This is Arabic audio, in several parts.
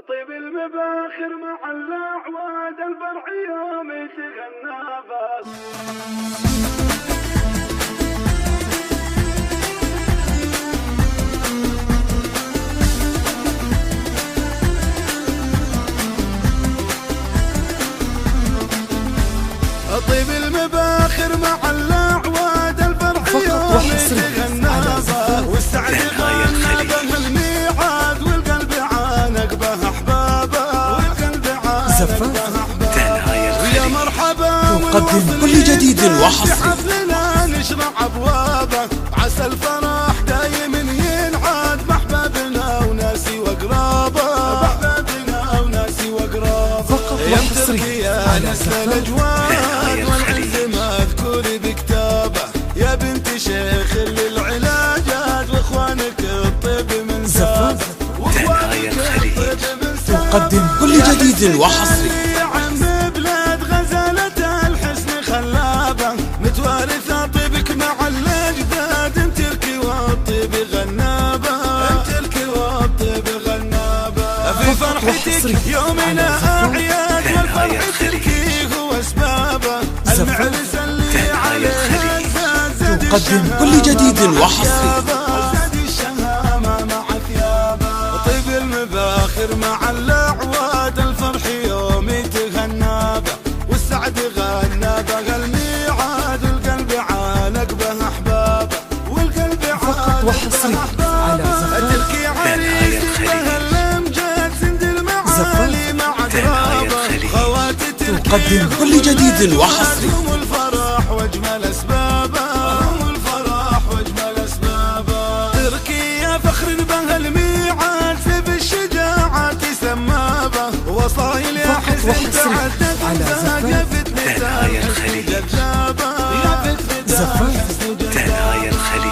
طيب المباخر مع الأعواد الفرح يوم يتغنى بس. طيب المباخر مع الأعواد الفرح يوم يتغنى بس. والسعد غنى به الميعاد والقلب عانق به أحبابه. والقلب عانق به أحبابه. ويا مرحبا تقدم كل جديد وحصري. حفلنا نشرع أبوابه. عسى الفرح دايم ينعاد بأحبابنا وناسي وأقرابه. بأحبابنا وناسي وأقرابه. فقط وحصري على نسل الأجواد والعز مذكور بكتابه. يا بنت شيخ للعلاجات واخوانك الطب من زاد. واخوانك الطب من زاد. تقدم كل جديد وحصري. عم بلاد غزالة الحسن خلابه. متوارثة طيبك مع الأجداد. انتركي والطيب غنابه. انتركي والطيب غنابه. في فرحتك يومنا أعياد والفرح تركي هو أسبابه. المعرس اللي عليه تقدم كل جديد وحصري. زاد الشهامة مع ثيابه. طيب المباخر مع الأعواد الفرح يوم يتغنى به. والسعد غنى به الميعاد والقلب عانق به أحبابه. والقلب عانق وحصري على تركي عريس به الأمجاد. سند المعالي مع أقرابه. خواتي تقدم كل جديد وحصري. هم الفرح واجمل اسبابه. هم الفرح واجمل اسبابه. تركي يا فخر به الميعاد. سيف الشجاعات سمابه. وصايل يا حسن تعدت قفت نساء الحسن جذابه.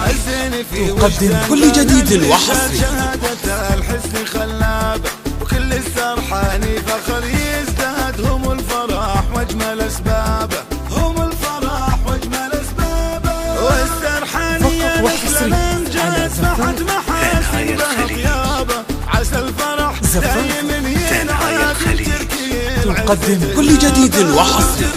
الزين في تقدم كل جديد وحصري. شهادة الحسن خلابه. وكل السرحاني فخر يزداد. هم الفرح واجمل اسبابه. هم الفرح واجمل اسبابه. والسرحاني يا نسل الامجاد. فحد محاسن به طيابه. عسى الفرح دايم ينعاد. تقدم كل جديد وحصري.